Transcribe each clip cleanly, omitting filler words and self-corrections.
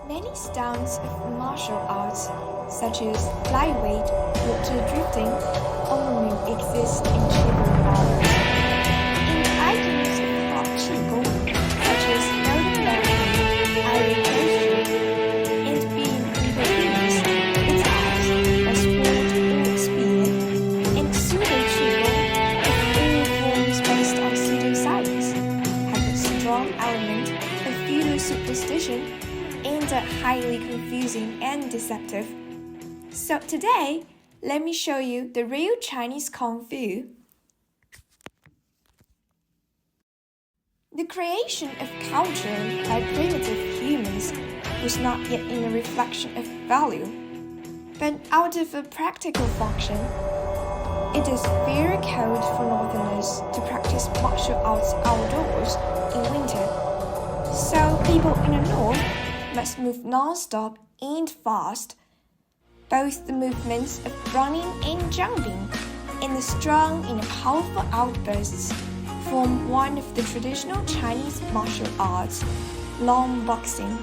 Many styles of martial arts, such as flyweight, water drifting, only exist in chivalry novels. In icons of hot qigong, such as golden lantern, iron posture, and being intravenous, it has a sword or spear, and pseudo qigong, of all forms based on pseudoscience, have a strong element of feudal superstition and are highly confusing and deceptive. So today, let me show you the real Chinese Kung Fu. The creation of culture by primitive humans was not yet in a reflection of value, but out of a practical function. It is very cold for northerners to practice martial arts outdoors in winter, so people in the north must move non-stop and fast. Both the movements of running and jumping and the strong and powerful outbursts form one of the traditional Chinese martial arts, long boxing.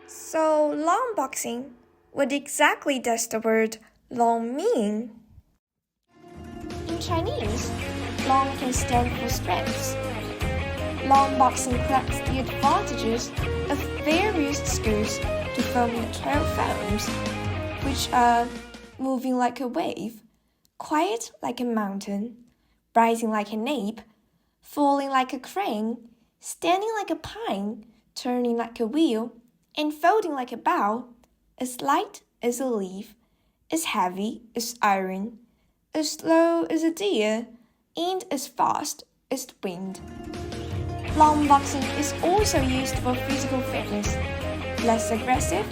So, long boxing, what exactly does the word long mean? In Chinese, long can stand for strength. Long boxing collects the advantages of various schools to form 12 forms, which are moving like a wave, quiet like a mountain, rising like an ape, falling like a crane, standing like a pine, turning like a wheel, and folding like a bow, as light as a leaf, as heavy as iron, as slow as a deer, and as fast as the wind. Long boxing is also used for physical fitness, less aggressive,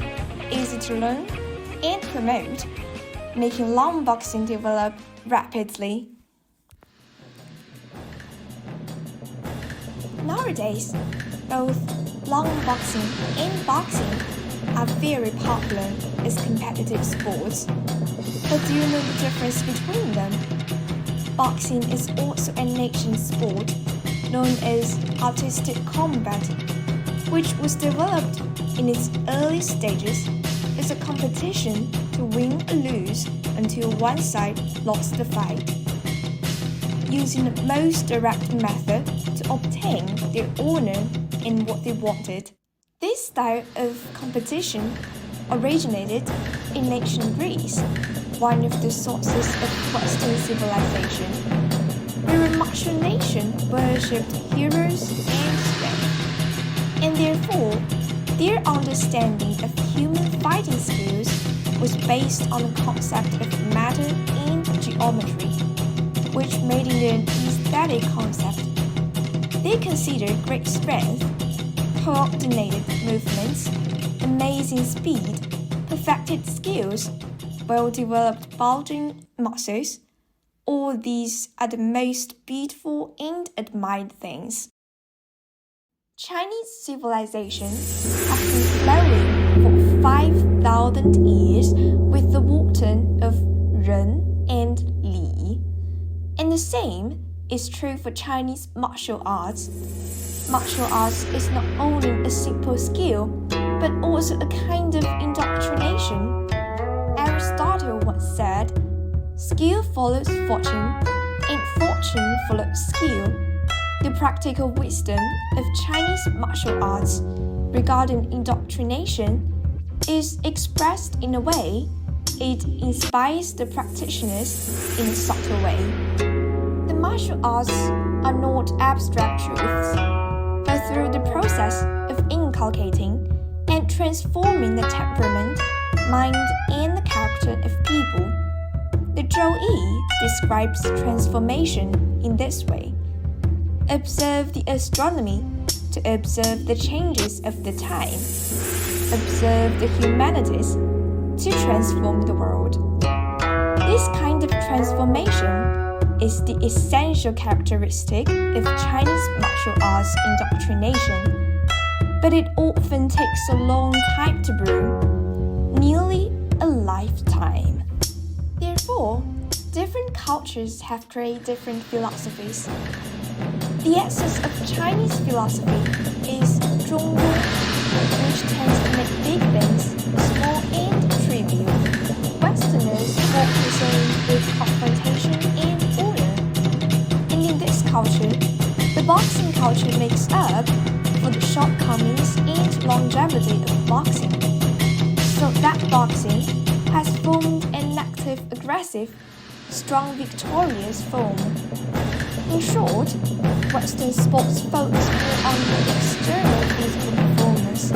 easy to learn, and promote, making long boxing develop rapidly. Nowadays, both long boxing and boxing are very popular as competitive sports. But do you know the difference between them? Boxing is also a nation sport known as artistic combat, which was developed in its early stages as a competition to win or lose until one side lost the fight, using the most direct method to obtain their honor and what they wanted. This style of competition originated in ancient Greece, one of the sources of Western civilization, where a martial nation worshipped heroes and strength, and therefore their understanding of human fighting skills was based on the concept of matter and geometry, which made it an aesthetic concept. They considered great strength, coordinated movements, amazing speed, perfected skills, well-developed bulging muscles. All these are the most beautiful and admired things. Chinese civilization has been flowing for 5,000 years with the water of Ren and Li. And the same is true for Chinese martial arts. Martial arts is not only a simple skill, but also a kind of indoctrination. Aristotle once said, "Skill follows fortune, and fortune follows skill." The practical wisdom of Chinese martial arts regarding indoctrination is expressed in a way it inspires the practitioners in a subtle way. The martial arts are not abstract truths, but through the process of inculcating and transforming the temperament, mind, and the character of people. The Zhou Yi describes transformation in this way. Observe the astronomy to observe the changes of the time. Observe the humanities to transform the world. This kind of transformation is the essential characteristic of Chinese martial arts indoctrination, but it often takes a long time to brew, nearly a lifetime. Therefore, different cultures have created different philosophies. The essence of Chinese philosophy is 中庸 big things, small and trivial. Westerners are concerned with confrontation and order. And in this culture, the boxing culture makes up for the shortcomings and longevity of boxing. So that boxing has formed an active, aggressive, strong, victorious form. In short, Western sports focus more on the external physical performance,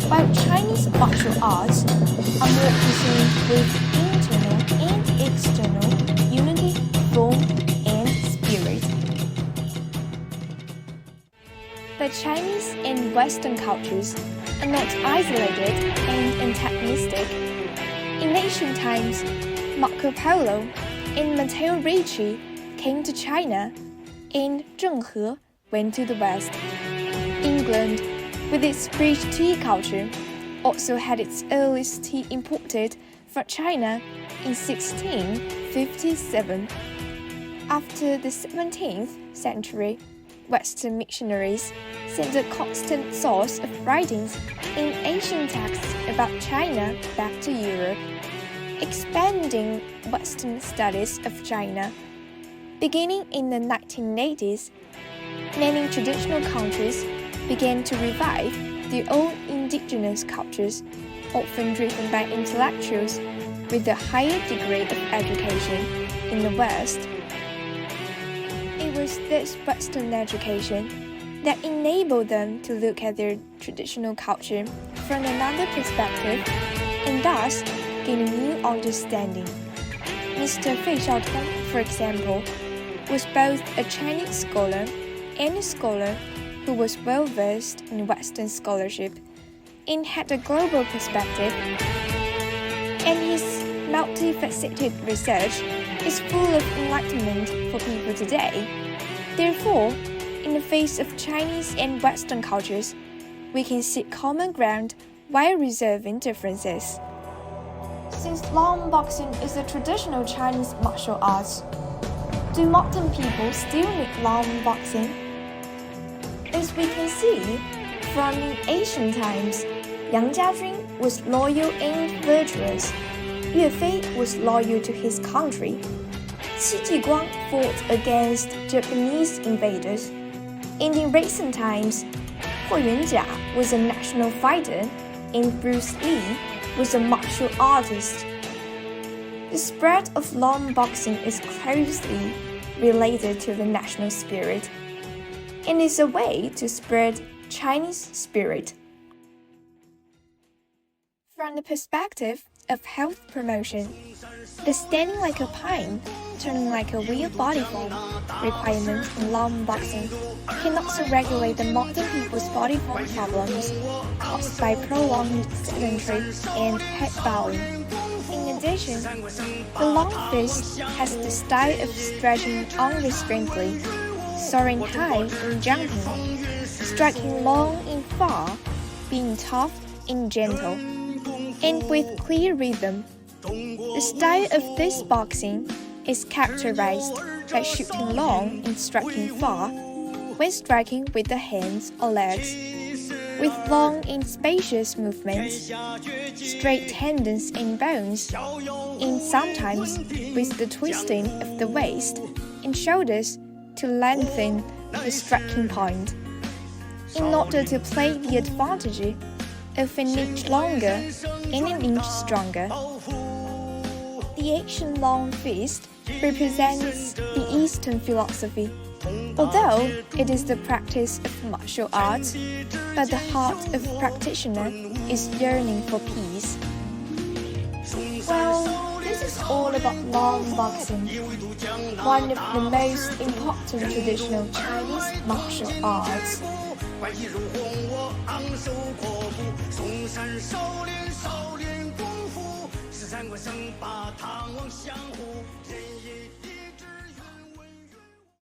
while Chinese martial arts are more concerned with internal and external unity, form, and spirit. The Chinese and Western cultures are not isolated and antagonistic. In ancient times, Marco Polo and Matteo Ricci came to China, and Zheng He went to the West. England, with its rich tea culture, also had its earliest tea imported from China in 1657. After the 17th century, Western missionaries sent a constant source of writings in ancient texts about China back to Europe, expanding Western studies of China. Beginning in the 1980s, many traditional countries began to revive their own indigenous cultures, often driven by intellectuals with a higher degree of education in the West. It was this Western education that enabled them to look at their traditional culture from another perspective and thus gain a new understanding. Mr. Fei Xiaotong, for example, was both a Chinese scholar and a scholar who was well-versed in Western scholarship and had a global perspective, and his multifaceted research is full of enlightenment for people today. Therefore, in the face of Chinese and Western cultures, we can seek common ground while reserving differences. Since long boxing is a traditional Chinese martial arts, do modern people still need long boxing? As we can see, from ancient times, Yang Jiajun was loyal and virtuous. Yue Fei was loyal to his country. Qi Jiguang fought against Japanese invaders. And in recent times, Huo Yuanjia was a national fighter, and Bruce Lee was a martial artist. The spread of long boxing is closely related to the national spirit, and is a way to spread Chinese spirit. From the perspective of health promotion, the standing like a pine, turning like a wheel body form requirement in long boxing can also regulate the modern people's body form problems caused by prolonged sedentary and head bowing. In addition, the long fist has the style of stretching unrestrainedly, soaring high and jumping, striking long and far, being tough and gentle, and with clear rhythm. The style of this boxing is characterized by shooting long and striking far when striking with the hands or legs, with long and spacious movements, straight tendons and bones, and sometimes with the twisting of the waist and shoulders to lengthen the striking point, in order to play the advantage of an inch longer and an inch stronger. The ancient long fist represents the Eastern philosophy, although it is the practice of martial arts, but the heart of the practitioner is yearning for peace. Well, this is all about long boxing, one of the most important traditional Chinese martial arts. 关系如虹，我昂首阔步，嵩山少练功夫，13关胜把唐王相护，人一。